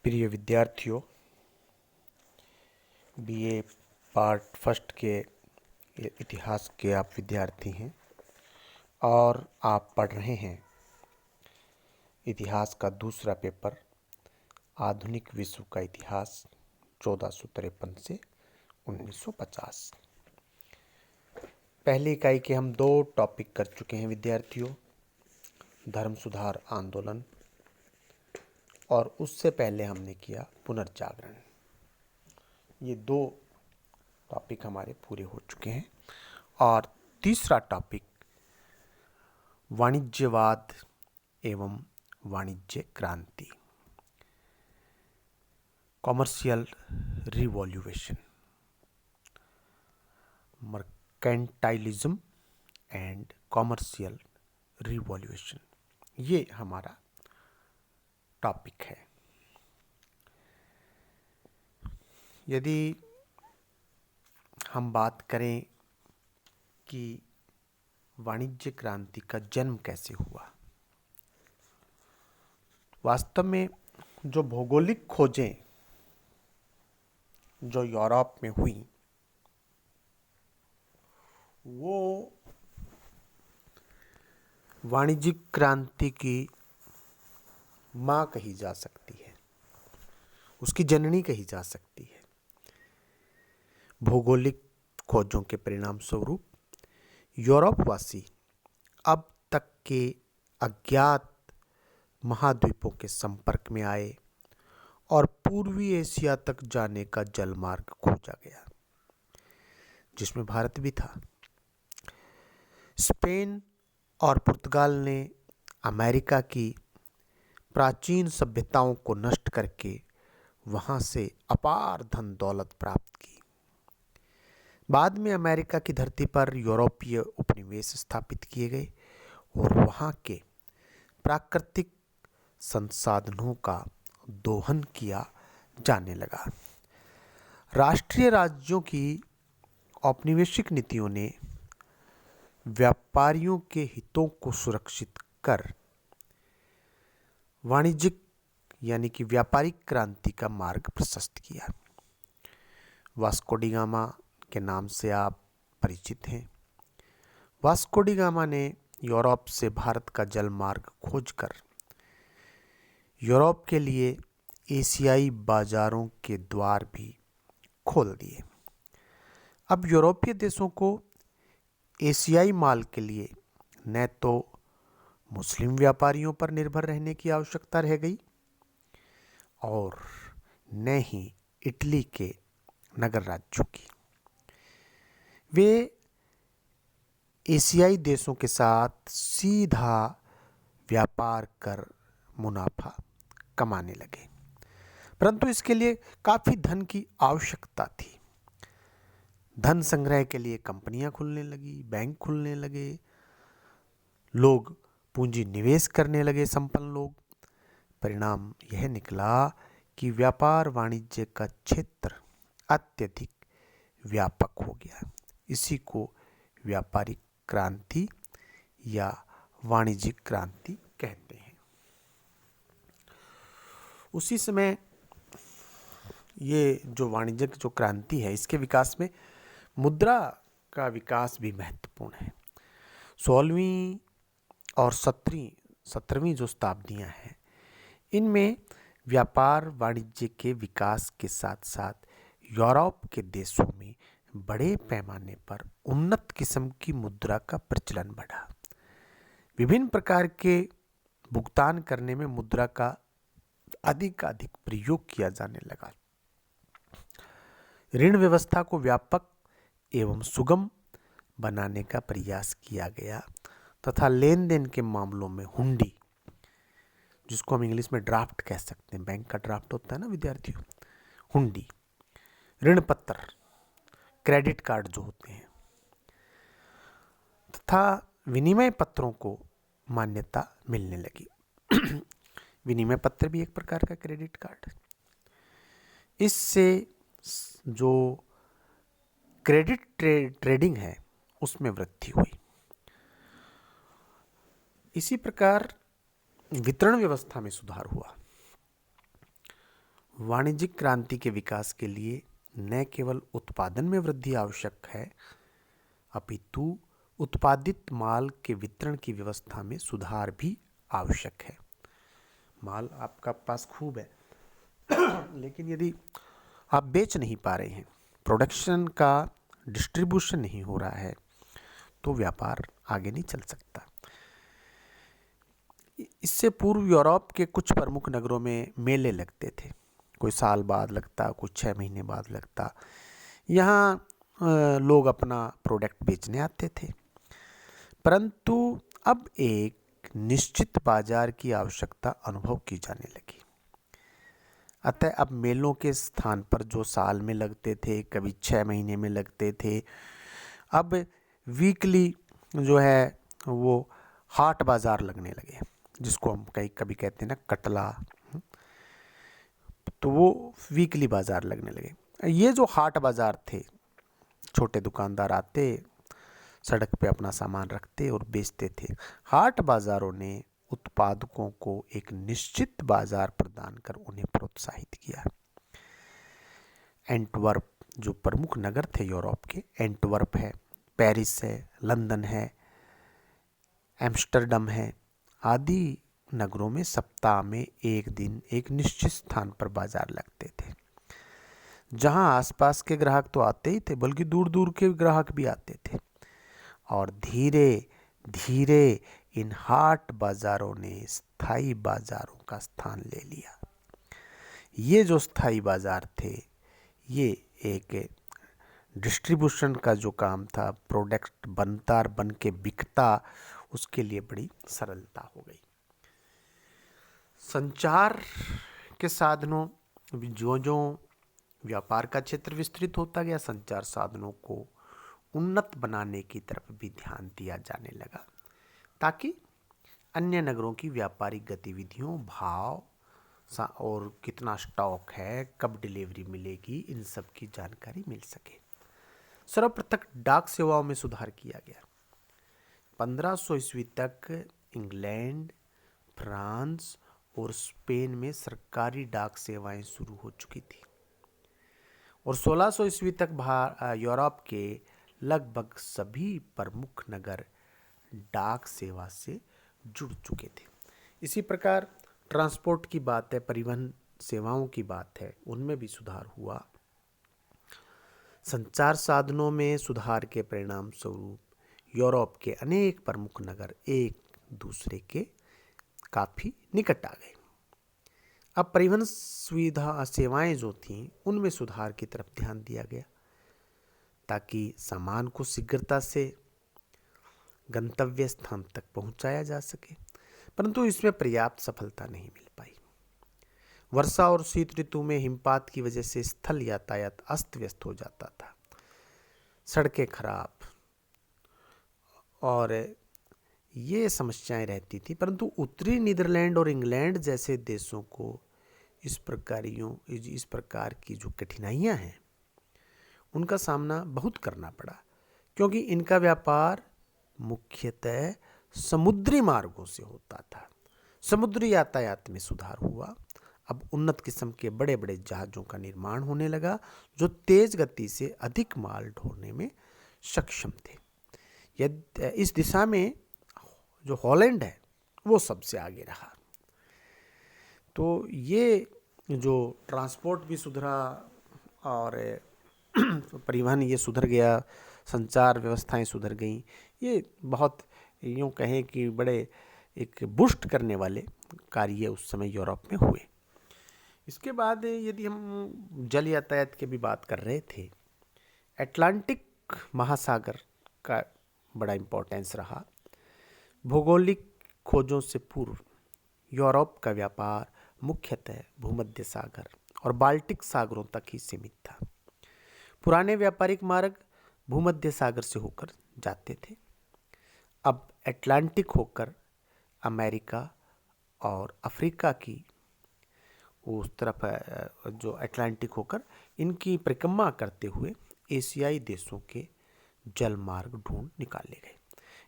प्रिय विद्यार्थियों, BA part first के इतिहास के आप विद्यार्थी हैं और आप पढ़ रहे हैं इतिहास का दूसरा पेपर आधुनिक विश्व का इतिहास 1453 से 1950। पहली इकाई के हम 2 टॉपिक कर चुके हैं विद्यार्थियों, धर्म सुधार आंदोलन और उससे पहले हमने किया पुनर्जागरण। ये 2 टॉपिक हमारे पूरे हो चुके हैं और तीसरा टॉपिक वाणिज्यवाद एवं वाणिज्य क्रांति, commercial revolution, mercantilism and commercial revolution, ये हमारा टॉपिक है। यदि हम बात करें कि वाणिज्य क्रांति का जन्म कैसे हुआ, वास्तव में जो भौगोलिक खोजें जो यूरोप में हुई वो वाणिज्यिक क्रांति की माँ कही जा सकती है, उसकी जननी कही जा सकती है। भौगोलिक खोजों के परिणाम स्वरूप यूरोपवासी अब तक के अज्ञात महाद्वीपों के संपर्क में आए और पूर्वी एशिया तक जाने का जलमार्ग खोजा गया, जिसमें भारत भी था। स्पेन और पुर्तगाल ने अमेरिका की प्राचीन सभ्यताओं को नष्ट करके वहां से अपार धन दौलत प्राप्त की। बाद में अमेरिका की धरती पर यूरोपीय उपनिवेश स्थापित किए गए और वहां के प्राकृतिक संसाधनों का दोहन किया जाने लगा। राष्ट्रीय राज्यों की औपनिवेशिक नीतियों ने व्यापारियों के हितों को सुरक्षित कर वाणिज्यिक यानी कि व्यापारिक क्रांति का मार्ग प्रशस्त किया। वास्को डी गामा के नाम से आप परिचित हैं। वास्को डी गामा ने यूरोप से भारत का जल मार्ग खोजकर यूरोप के लिए एशियाई बाजारों के द्वार भी खोल दिए। अब यूरोपीय देशों को एशियाई माल के लिए न तो मुस्लिम व्यापारियों पर निर्भर रहने की आवश्यकता रह गई और न ही इटली के नगर राज्यों की। वे एशियाई देशों के साथ सीधा व्यापार कर मुनाफा कमाने लगे, परंतु इसके लिए काफी धन की आवश्यकता थी। धन संग्रह के लिए कंपनियां खुलने लगी, बैंक खुलने लगे, लोग पूंजी निवेश करने लगे, संपन्न लोग। परिणाम यह निकला कि व्यापार वाणिज्य का क्षेत्र अत्यधिक व्यापक हो गया। इसी को व्यापारिक क्रांति या वाणिज्यिक क्रांति कहते हैं। उसी समय ये जो वाणिज्यिक जो क्रांति है, इसके विकास में मुद्रा का विकास भी महत्वपूर्ण है। 16वीं और 17वीं जो शताब्दियां हैं, इनमें व्यापार वाणिज्य के विकास के साथ साथ यूरोप के देशों में बड़े पैमाने पर उन्नत किस्म की मुद्रा का प्रचलन बढ़ा। विभिन्न प्रकार के भुगतान करने में मुद्रा का अधिक प्रयोग किया जाने लगा। ऋण व्यवस्था को व्यापक एवं सुगम बनाने का प्रयास किया गया तथा लेन देन के मामलों में हुंडी, जिसको हम इंग्लिश में ड्राफ्ट कह सकते हैं, बैंक का ड्राफ्ट होता है ना विद्यार्थियों, हुंडी, ऋण पत्र, क्रेडिट कार्ड जो होते हैं, तथा विनिमय पत्रों को मान्यता मिलने लगी। विनिमय पत्र भी एक प्रकार का क्रेडिट कार्ड। इससे जो क्रेडिट ट्रेडिंग है उसमें वृद्धि हुई। इसी प्रकार वितरण व्यवस्था में सुधार हुआ। वाणिज्यिक क्रांति के विकास के लिए न केवल उत्पादन में वृद्धि आवश्यक है, अपितु उत्पादित माल के वितरण की व्यवस्था में सुधार भी आवश्यक है। माल आपका पास खूब है लेकिन यदि आप बेच नहीं पा रहे हैं, प्रोडक्शन का डिस्ट्रीब्यूशन नहीं हो रहा है, तो व्यापार आगे नहीं चल सकता। इससे पूर्व यूरोप के कुछ प्रमुख नगरों में मेले लगते थे। कोई साल बाद लगता, कुछ 6 महीने बाद लगता। यहाँ लोग अपना प्रोडक्ट बेचने आते थे। परंतु अब एक निश्चित बाजार की आवश्यकता अनुभव की जाने लगी। अतः अब मेलों के स्थान पर जो साल में लगते थे, कभी 6 महीने में लगते थे, अब वीकली जो है वो हाट बाजार लगने लगे, जिसको हम कभी कहते हैं ना कटला। तो वो वीकली बाजार लगने लगे। ये जो हाट बाजार थे, छोटे दुकानदार आते, सड़क पे अपना सामान रखते और बेचते थे। हाट बाजारों ने उत्पादकों को एक निश्चित बाजार प्रदान कर उन्हें प्रोत्साहित किया। एंटवर्प जो प्रमुख नगर थे यूरोप के, एंटवर्प है, पेरिस है, लंदन है, एम्स्टर्डम है, आदि नगरों में सप्ताह में एक दिन एक निश्चित स्थान पर बाजार लगते थे, जहां आसपास के ग्राहक तो आते ही थे, बल्कि दूर दूर के ग्राहक भी आते थे। और धीरे धीरे इन हाट बाजारों ने स्थायी बाजारों का स्थान ले लिया। ये जो स्थायी बाजार थे, ये एक डिस्ट्रीब्यूशन का जो काम था, प्रोडक्ट बनता और बन के बिकता, उसके लिए बड़ी सरलता हो गई। संचार के साधनों, जो जो व्यापार का क्षेत्र विस्तृत होता गया, संचार साधनों को उन्नत बनाने की तरफ भी ध्यान दिया जाने लगा, ताकि अन्य नगरों की व्यापारिक गतिविधियों, भाव और कितना स्टॉक है, कब डिलीवरी मिलेगी, इन सब की जानकारी मिल सके। सर्वप्रथम डाक सेवाओं में सुधार किया गया। 1500 ईस्वी तक इंग्लैंड, फ्रांस और स्पेन में सरकारी डाक सेवाएं शुरू हो चुकी थी और 1600 ईस्वी तक यूरोप के लगभग सभी प्रमुख नगर डाक सेवा से जुड़ चुके थे। इसी प्रकार ट्रांसपोर्ट की बात है, परिवहन सेवाओं की बात है, उनमें भी सुधार हुआ। संचार साधनों में सुधार के परिणाम स्वरूप यूरोप के अनेक प्रमुख नगर एक दूसरे के काफ़ी निकट आ गए। अब परिवहन सुविधा सेवाएं जो थीं, उनमें सुधार की तरफ ध्यान दिया गया, ताकि सामान को शीघ्रता से गंतव्य स्थान तक पहुंचाया जा सके। परंतु इसमें पर्याप्त सफलता नहीं मिल पाई। वर्षा और शीत ऋतु में हिमपात की वजह से स्थल यातायात अस्त व्यस्त हो जाता था, सड़कें खराब और ये समस्याएं रहती थी। परंतु उत्तरी नीदरलैंड और इंग्लैंड जैसे देशों को इस प्रकार की जो कठिनाइयां हैं, उनका सामना बहुत करना पड़ा, क्योंकि इनका व्यापार मुख्यतः समुद्री मार्गों से होता था। समुद्री यातायात में सुधार हुआ। अब उन्नत किस्म के बड़े बड़े जहाज़ों का निर्माण होने लगा, जो तेज गति से अधिक माल ढोने में सक्षम थे। इस दिशा में जो हॉलैंड है वो सबसे आगे रहा। तो ये जो ट्रांसपोर्ट भी सुधरा और परिवहन ये सुधर गया, संचार व्यवस्थाएं सुधर गईं, ये बहुत यूँ कहें कि बड़े एक बूस्ट करने वाले कार्य उस समय यूरोप में हुए। इसके बाद यदि हम जल यातायात की भी बात कर रहे थे, अटलांटिक महासागर का बड़ा इम्पोर्टेंस रहा। भौगोलिक खोजों से पूर्व यूरोप का व्यापार मुख्यतः भूमध्य सागर और बाल्टिक सागरों तक ही सीमित था। पुराने व्यापारिक मार्ग भूमध्य सागर से होकर जाते थे। अब अटलांटिक होकर अमेरिका और अफ्रीका की उस तरफ जो अटलांटिक होकर इनकी परिक्रमा करते हुए एशियाई देशों के जल मार्ग ढूंढ निकाले गए।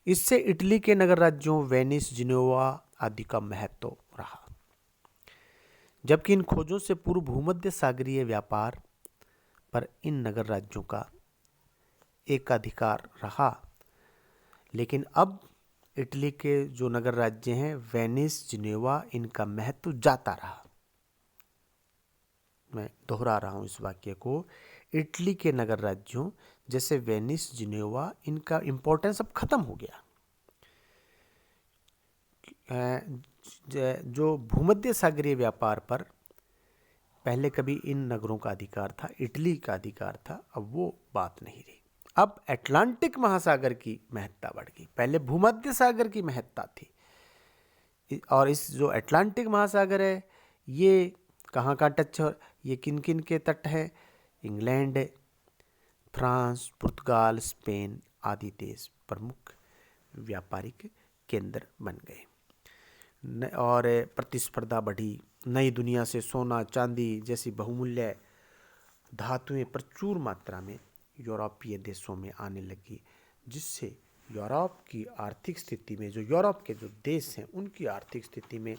इससे इटली के नगर राज्यों वेनिस, जिनेवा आदि का महत्व रहा। जबकि इन खोजों से पूर्व भूमध्य सागरीय व्यापार पर इन नगर राज्यों का एकाधिकार रहा। लेकिन अब इटली के जो नगर राज्य हैं, वेनिस, जिनेवा, इनका महत्व जाता रहा। मैं दोहरा रहा हूं इस वाक्य को, इटली के नगर राज्यों जैसे वेनिस, जिनेवा, इनका इंपॉर्टेंस अब खत्म हो गया। जो भूमध्य सागरीय व्यापार पर पहले कभी इन नगरों का अधिकार था, इटली का अधिकार था, अब वो बात नहीं रही। अब अटलांटिक महासागर की महत्ता बढ़ गई। पहले भूमध्य सागर की महत्ता थी, और इस जो अटलांटिक महासागर है, ये कहाँ का टच है, ये किन किन के तट है? इंग्लैंड, फ्रांस, पुर्तगाल, स्पेन आदि देश प्रमुख व्यापारिक केंद्र बन गए और प्रतिस्पर्धा बढ़ी। नई दुनिया से सोना, चांदी जैसी बहुमूल्य धातुएं प्रचुर मात्रा में यूरोपीय देशों में आने लगी, जिससे यूरोप की आर्थिक स्थिति में, जो यूरोप के जो देश हैं, उनकी आर्थिक स्थिति में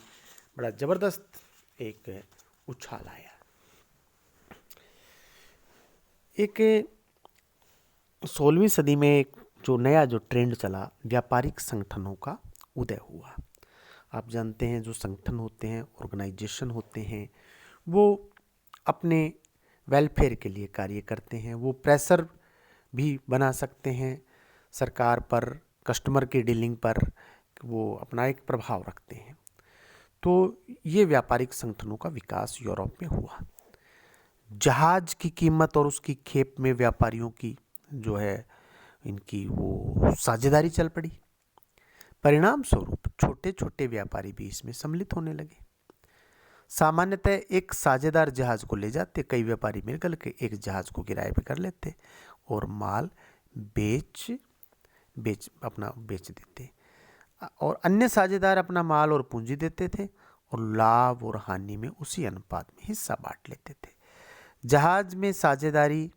बड़ा ज़बरदस्त एक उछाल आया। एक 16वीं सदी में एक जो नया जो ट्रेंड चला, व्यापारिक संगठनों का उदय हुआ। आप जानते हैं, जो संगठन होते हैं, ऑर्गेनाइजेशन होते हैं, वो अपने वेलफेयर के लिए कार्य करते हैं। वो प्रेशर भी बना सकते हैं सरकार पर, कस्टमर की डीलिंग पर, वो अपना एक प्रभाव रखते हैं। तो ये व्यापारिक संगठनों का विकास यूरोप में हुआ। जहाज की कीमत और उसकी खेप में व्यापारियों की जो है, इनकी वो साझेदारी चल पड़ी। परिणाम स्वरूप छोटे छोटे व्यापारी भी इसमें सम्मिलित होने लगे। सामान्यतः एक साझेदार जहाज को ले जाते, कई व्यापारी मिलकर के एक जहाज को किराए पे कर लेते और माल बेच देते, और अन्य साझेदार अपना माल और पूंजी देते थे और लाभ और हानि में उसी अनुपात में हिस्सा बांट लेते थे। जहाज में साझेदारी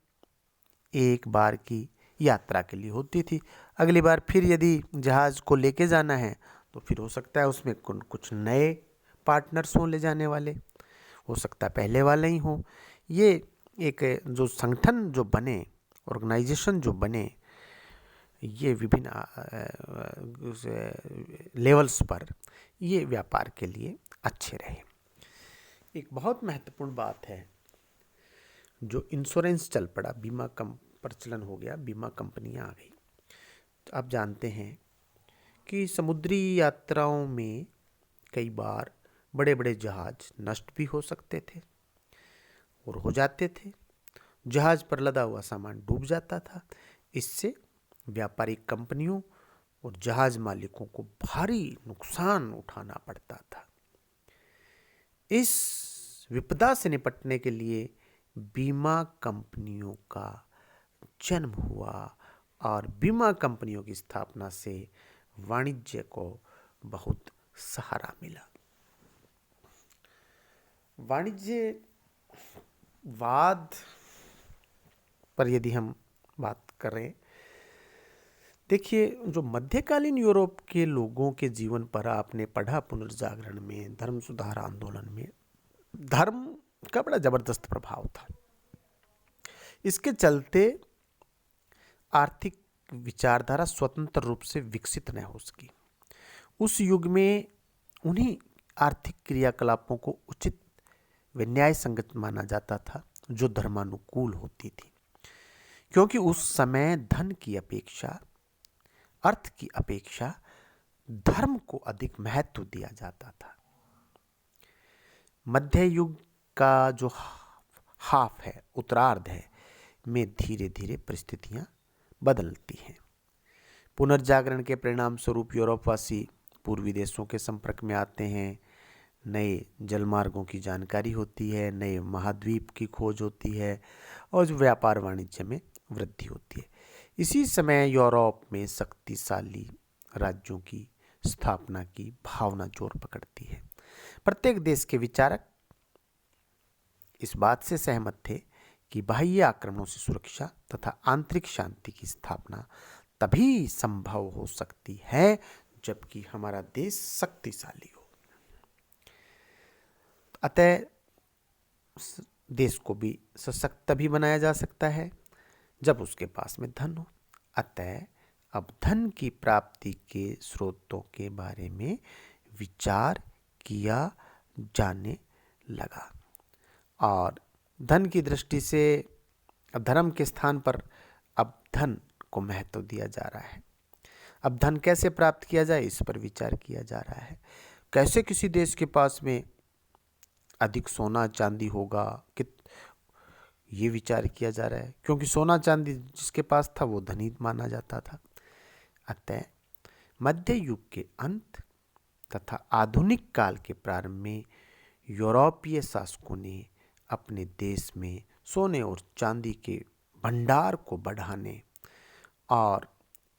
एक बार की यात्रा के लिए होती थी। अगली बार फिर यदि जहाज को लेके जाना है तो फिर हो सकता है उसमें कुछ नए पार्टनर्स हों ले जाने वाले, हो सकता है पहले वाले ही हों। ये एक जो संगठन जो बने, ऑर्गेनाइजेशन जो बने, ये विभिन्न लेवल्स पर ये व्यापार के लिए अच्छे रहे। एक बहुत महत्वपूर्ण बात है, जो इंश्योरेंस चल पड़ा, बीमा कम प्रचलन हो गया, बीमा कंपनियां आ गई। तो आप जानते हैं कि समुद्री यात्राओं में कई बार बड़े बड़े जहाज नष्ट भी हो सकते थे और हो जाते थे। जहाज पर लदा हुआ सामान डूब जाता था। इससे व्यापारिक कंपनियों और जहाज मालिकों को भारी नुकसान उठाना पड़ता था। इस विपदा से निपटने के लिए बीमा कंपनियों का जन्म हुआ और बीमा कंपनियों की स्थापना से वाणिज्य को बहुत सहारा मिला। वाणिज्यवाद पर यदि हम बात करें, देखिए, जो मध्यकालीन यूरोप के लोगों के जीवन पर आपने पढ़ा, पुनर्जागरण में, धर्म सुधार आंदोलन में धर्म का बड़ा जबरदस्त प्रभाव था। इसके चलते आर्थिक विचारधारा स्वतंत्र रूप से विकसित न हो सकी। उस युग में उन्हीं आर्थिक क्रियाकलापों को उचित व न्याय संगत माना जाता था जो धर्मानुकूल होती थी, क्योंकि उस समय धन की अपेक्षा, अर्थ की अपेक्षा धर्म को अधिक महत्व दिया जाता था। मध्य युग का जो हाफ है, उत्तरार्ध है, में धीरे धीरे परिस्थितियां बदलती हैं। पुनर्जागरण के परिणाम स्वरूप यूरोपवासी पूर्वी देशों के संपर्क में आते हैं, नए जलमार्गों की जानकारी होती है, नए महाद्वीप की खोज होती है और जो व्यापार वाणिज्य में वृद्धि होती है। इसी समय यूरोप में शक्तिशाली राज्यों की स्थापना की भावना जोर पकड़ती है। प्रत्येक देश के विचारक इस बात से सहमत थे कि बाह्य आक्रमणों से सुरक्षा तथा आंतरिक शांति की स्थापना तभी संभव हो सकती है जबकि हमारा देश शक्तिशाली हो। अतः देश को भी सशक्त तभी बनाया जा सकता है जब उसके पास में धन हो। अतः अब धन की प्राप्ति के स्रोतों के बारे में विचार किया जाने लगा और धन की दृष्टि से धर्म के स्थान पर अब धन को महत्व दिया जा रहा है। अब धन कैसे प्राप्त किया जाए इस पर विचार किया जा रहा है। कैसे किसी देश के पास में अधिक सोना चांदी होगा कि ये विचार किया जा रहा है, क्योंकि सोना चांदी जिसके पास था वो धनी माना जाता था। अतः मध्य युग के अंत तथा आधुनिक काल के प्रारंभ में यूरोपीय शासकों ने अपने देश में सोने और चांदी के भंडार को बढ़ाने और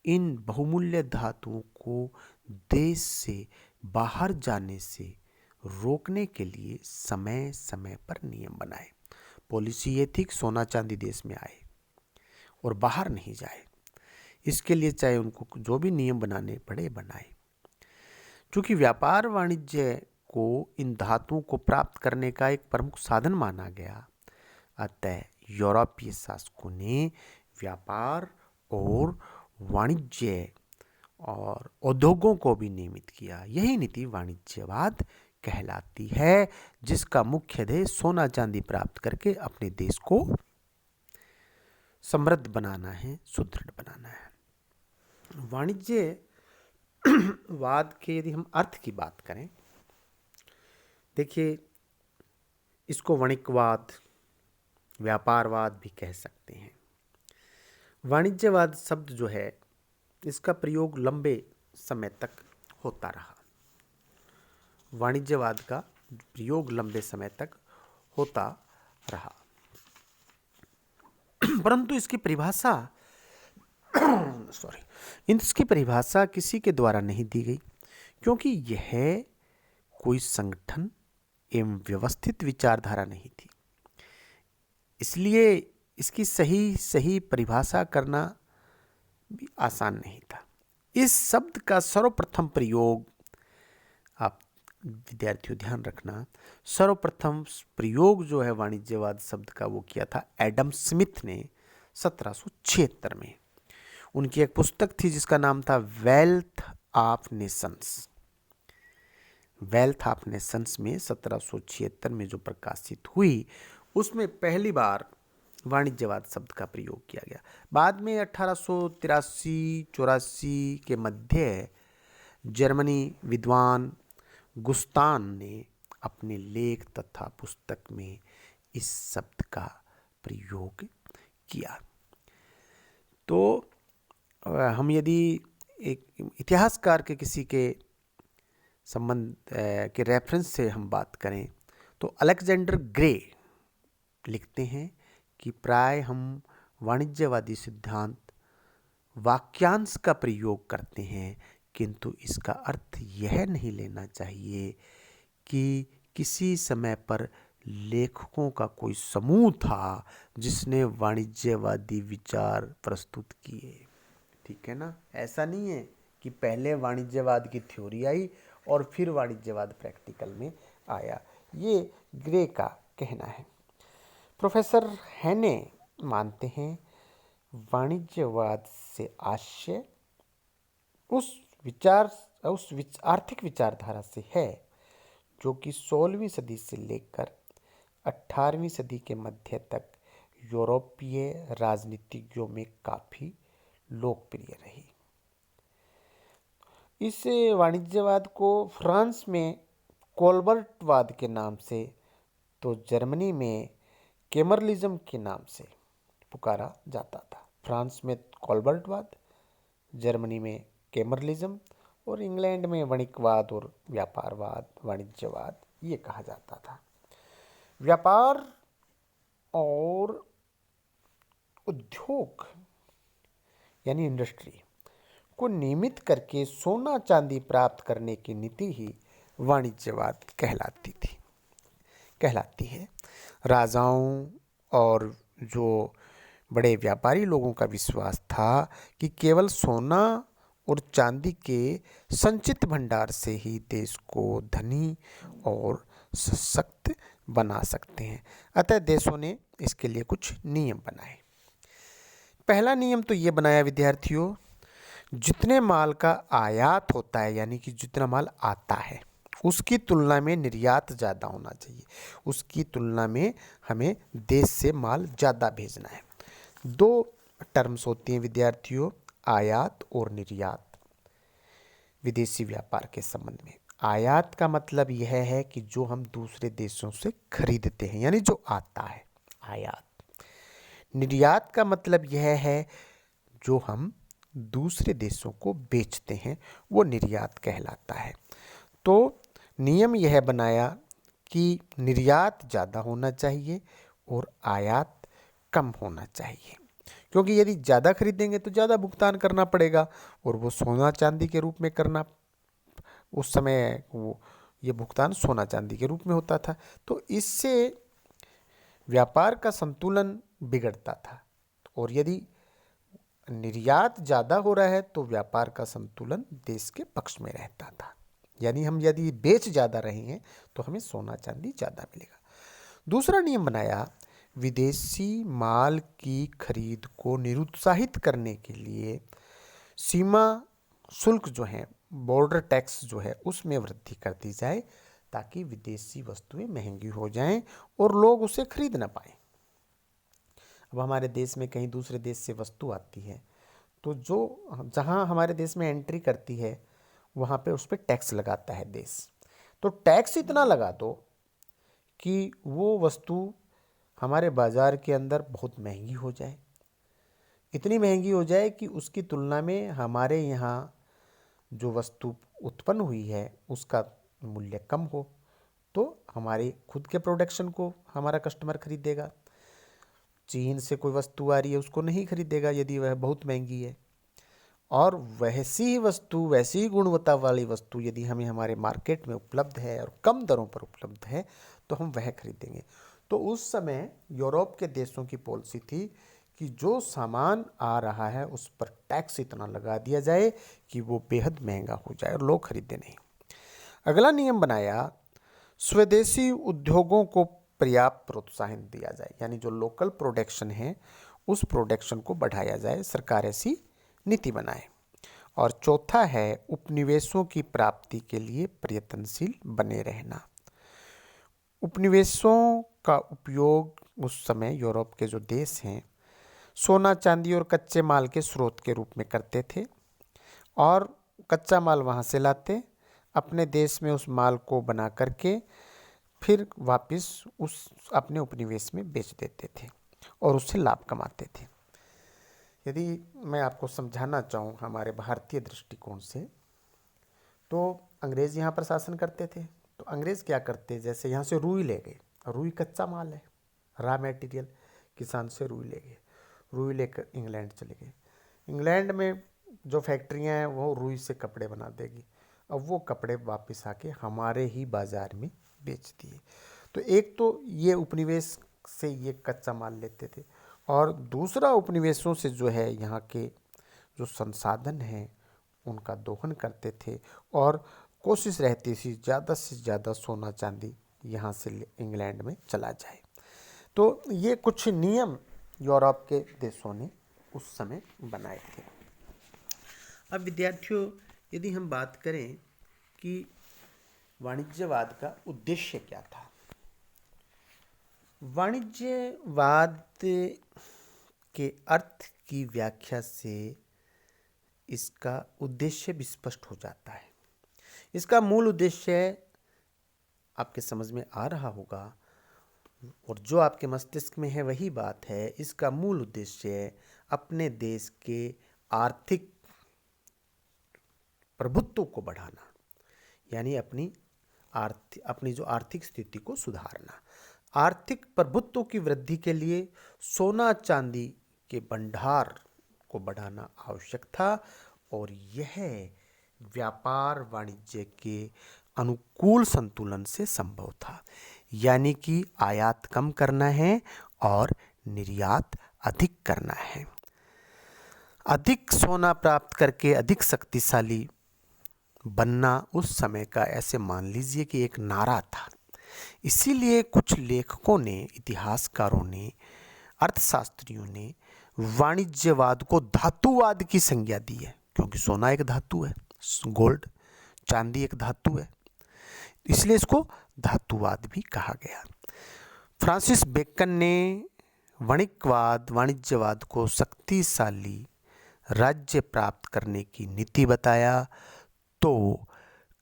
इन बहुमूल्य धातुओं को देश से बाहर जाने से रोकने के लिए समय समय पर नियम बनाए। पॉलिसी ये थी कि सोना चांदी देश में आए और बाहर नहीं जाए। इसके लिए चाहे उनको जो भी नियम बनाने पड़े बनाए। चूँकि व्यापार वाणिज्य को इन धातुओं को प्राप्त करने का एक प्रमुख साधन माना गया, अतः यूरोपीय शासकों ने व्यापार और वाणिज्य और उद्योगों को भी नियमित किया। यही नीति वाणिज्यवाद कहलाती है, जिसका मुख्य ध्येय सोना चांदी प्राप्त करके अपने देश को समृद्ध बनाना है, सुदृढ़ बनाना है। वाणिज्यवाद के यदि हम अर्थ की बात करें, देखिए इसको वणिकवाद, व्यापारवाद भी कह सकते हैं। वाणिज्यवाद शब्द जो है इसका प्रयोग लंबे समय तक होता रहा। वाणिज्यवाद का प्रयोग लंबे समय तक होता रहा, परंतु इसकी परिभाषा किसी के द्वारा नहीं दी गई, क्योंकि यह कोई संगठन एवं व्यवस्थित विचारधारा नहीं थी। इसलिए इसकी सही परिभाषा करना भी आसान नहीं था। इस शब्द का सर्वप्रथम प्रयोग, आप विद्यार्थियों ध्यान रखना, सर्वप्रथम प्रयोग जो है वाणिज्यवाद शब्द का वो किया था एडम स्मिथ ने 1776 में। उनकी एक पुस्तक थी जिसका नाम था wealth of Nations. Wealth of Nations में 1776 में जो प्रकाशित हुई, उसमें पहली बार वाणिज्यवाद शब्द का प्रयोग किया गया। बाद में 1883-84 के मध्य जर्मनी विद्वान गुस्तान ने अपने लेख तथा पुस्तक में इस शब्द का प्रयोग किया। तो हम यदि एक इतिहासकार के किसी के संबंध के रेफरेंस से हम बात करें तो अलेक्जेंडर ग्रे लिखते हैं कि प्राय हम वाणिज्यवादी सिद्धांत वाक्यांश का प्रयोग करते हैं, किंतु इसका अर्थ यह नहीं लेना चाहिए कि किसी समय पर लेखकों का कोई समूह था जिसने वाणिज्यवादी विचार प्रस्तुत किए। ठीक है ना? ऐसा नहीं है कि पहले वाणिज्यवाद की थ्योरी आई और फिर वाणिज्यवाद प्रैक्टिकल में आया। ये ग्रे का कहना है। प्रोफेसर हैने मानते हैं वाणिज्यवाद से आशय उस आर्थिक विचारधारा से है जो कि 16वीं सदी से लेकर 18वीं सदी के मध्य तक यूरोपीय राजनीतिज्ञों में काफी लोकप्रिय रही। इस वाणिज्यवाद को फ्रांस में कोलबर्टवाद के नाम से, तो जर्मनी में केमरलिज्म के नाम से पुकारा जाता था। फ्रांस में कोलबर्टवाद, जर्मनी में केमरलिज्म और इंग्लैंड में वणिकवाद और व्यापारवाद, वाणिज्यवाद ये कहा जाता था। व्यापार और उद्योग यानी इंडस्ट्री को नियमित करके सोना चांदी प्राप्त करने की नीति ही वाणिज्यवाद कहलाती है। राजाओं और जो बड़े व्यापारी लोगों का विश्वास था कि केवल सोना और चांदी के संचित भंडार से ही देश को धनी और सशक्त बना सकते हैं। अतः देशों ने इसके लिए कुछ नियम बनाए। पहला नियम तो ये बनाया विद्यार्थियों, जितने माल का आयात होता है यानी कि जितना माल आता है उसकी तुलना में निर्यात ज़्यादा होना चाहिए। उसकी तुलना में हमें देश से माल ज़्यादा भेजना है। दो टर्म्स होती हैं विद्यार्थियों, आयात और निर्यात विदेशी व्यापार के संबंध में। आयात का मतलब यह है कि जो हम दूसरे देशों से खरीदते हैं यानी जो आता है, आयात। निर्यात का मतलब यह है जो हम दूसरे देशों को बेचते हैं, वो निर्यात कहलाता है। तो नियम यह बनाया कि निर्यात ज़्यादा होना चाहिए और आयात कम होना चाहिए, क्योंकि यदि ज़्यादा खरीदेंगे तो ज़्यादा भुगतान करना पड़ेगा और वो सोना चांदी के रूप में करना, उस समय वो ये भुगतान सोना चांदी के रूप में होता था। तो इससे व्यापार का संतुलन बिगड़ता था और यदि निर्यात ज़्यादा हो रहा है तो व्यापार का संतुलन देश के पक्ष में रहता था। यानी हम यदि बेच ज़्यादा रहे हैं तो हमें सोना चांदी ज़्यादा मिलेगा। दूसरा नियम बनाया, विदेशी माल की खरीद को निरुत्साहित करने के लिए सीमा शुल्क जो है, बॉर्डर टैक्स जो है, उसमें वृद्धि कर दी जाए ताकि विदेशी वस्तुएं महंगी हो जाएं और लोग उसे खरीद ना पाएं। अब हमारे देश में कहीं दूसरे देश से वस्तु आती है तो जो जहाँ हमारे देश में एंट्री करती है वहाँ पे उस पर टैक्स लगाता है देश। तो टैक्स इतना लगा दो कि वो वस्तु हमारे बाज़ार के अंदर बहुत महंगी हो जाए, इतनी महंगी हो जाए कि उसकी तुलना में हमारे यहाँ जो वस्तु उत्पन्न हुई है उसका मूल्य कम हो, तो हमारे खुद के प्रोडक्शन को हमारा कस्टमर खरीदेगा। चीन से कोई वस्तु आ रही है उसको नहीं खरीदेगा यदि वह बहुत महंगी है, और वैसी ही वस्तु, वैसी ही गुणवत्ता वाली वस्तु यदि हमें हमारे मार्केट में उपलब्ध है और कम दरों पर उपलब्ध है तो हम वह खरीदेंगे। तो उस समय यूरोप के देशों की पॉलिसी थी कि जो सामान आ रहा है उस पर टैक्स इतना लगा दिया जाए कि वो बेहद महंगा हो जाए और लोग खरीदे नहीं। अगला नियम बनाया, स्वदेशी उद्योगों को पर्याप्त प्रोत्साहन दिया जाए, यानी जो लोकल प्रोडक्शन है उस प्रोडक्शन को बढ़ाया जाए, सरकार ऐसी नीति बनाए। और चौथा है, उपनिवेशों की प्राप्ति के लिए प्रयत्नशील बने रहना। उपनिवेशों का उपयोग उस समय यूरोप के जो देश हैं सोना चांदी और कच्चे माल के स्रोत के रूप में करते थे, और कच्चा माल वहाँ से लाते, अपने देश में उस माल को बना करके फिर वापस उस अपने उपनिवेश में बेच देते थे और उससे लाभ कमाते थे। यदि मैं आपको समझाना चाहूँ हमारे भारतीय दृष्टिकोण से, तो अंग्रेज़ यहाँ पर शासन करते थे। तो अंग्रेज़ क्या करते, जैसे यहाँ से रुई ले गए, रुई कच्चा माल है, रॉ मटेरियल, किसान से रुई ले गए, रुई लेकर इंग्लैंड चले गए। इंग्लैंड में जो फैक्ट्रियाँ हैं वो रुई से कपड़े बना देगी, अब वो कपड़े वापस आके हमारे ही बाज़ार में बेच दिए। तो एक तो ये उपनिवेश से ये कच्चा माल लेते थे, और दूसरा उपनिवेशों से जो है यहाँ के जो संसाधन हैं उनका दोहन करते थे, और कोशिश रहती थी ज़्यादा से ज़्यादा सोना चांदी यहाँ से इंग्लैंड में चला जाए। तो ये कुछ नियम यूरोप के देशों ने उस समय बनाए थे। अब विद्यार्थियों, यदि हम बात करें कि वाणिज्यवाद का उद्देश्य क्या था, वाणिज्यवाद के अर्थ की व्याख्या से इसका उद्देश्य भी स्पष्ट हो जाता है। इसका मूल उद्देश्य आपके समझ में आ रहा होगा, और जो आपके मस्तिष्क में है वही बात है। इसका मूल उद्देश्य अपने देश के आर्थिक प्रभुत्व को बढ़ाना, यानी अपनी जो आर्थिक स्थिति को सुधारना। आर्थिक प्रभुत्व की वृद्धि के लिए सोना चांदी के भंडार को बढ़ाना आवश्यक था, और यह व्यापार वाणिज्य के अनुकूल संतुलन से संभव था। यानी कि आयात कम करना है और निर्यात अधिक करना है। अधिक सोना प्राप्त करके अधिक शक्तिशाली बनना उस समय का, ऐसे मान लीजिए कि एक नारा था। इसीलिए कुछ लेखकों ने, इतिहासकारों ने, अर्थशास्त्रियों ने वाणिज्यवाद को धातुवाद की संज्ञा दी है, क्योंकि सोना एक धातु है, गोल्ड, चांदी एक धातु है, इसलिए इसको धातुवाद भी कहा गया। फ्रांसिस बेकन ने वाणिज्यवाद को शक्तिशाली राज्य प्राप्त करने की नीति बताया, तो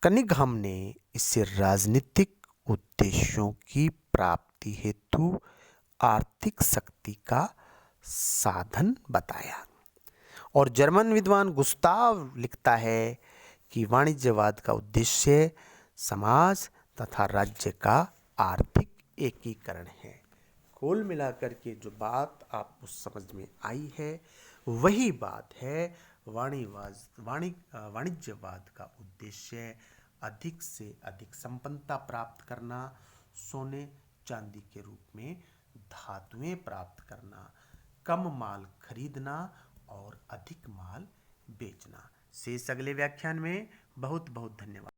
कनिंघम ने इसे राजनीतिक उद्देश्यों की प्राप्ति हेतु आर्थिक शक्ति का साधन बताया। और जर्मन विद्वान गुस्ताव लिखता है कि वाणिज्यवाद का उद्देश्य समाज तथा राज्य का आर्थिक एकीकरण है। कुल मिलाकर के जो बात आपको समझ में आई है वही बात है, वाणिज्यवाद का उद्देश्य अधिक से अधिक संपन्नता प्राप्त करना, सोने चांदी के रूप में धातुएं प्राप्त करना, कम माल खरीदना और अधिक माल बेचना। शेष अगले व्याख्यान में। बहुत बहुत धन्यवाद।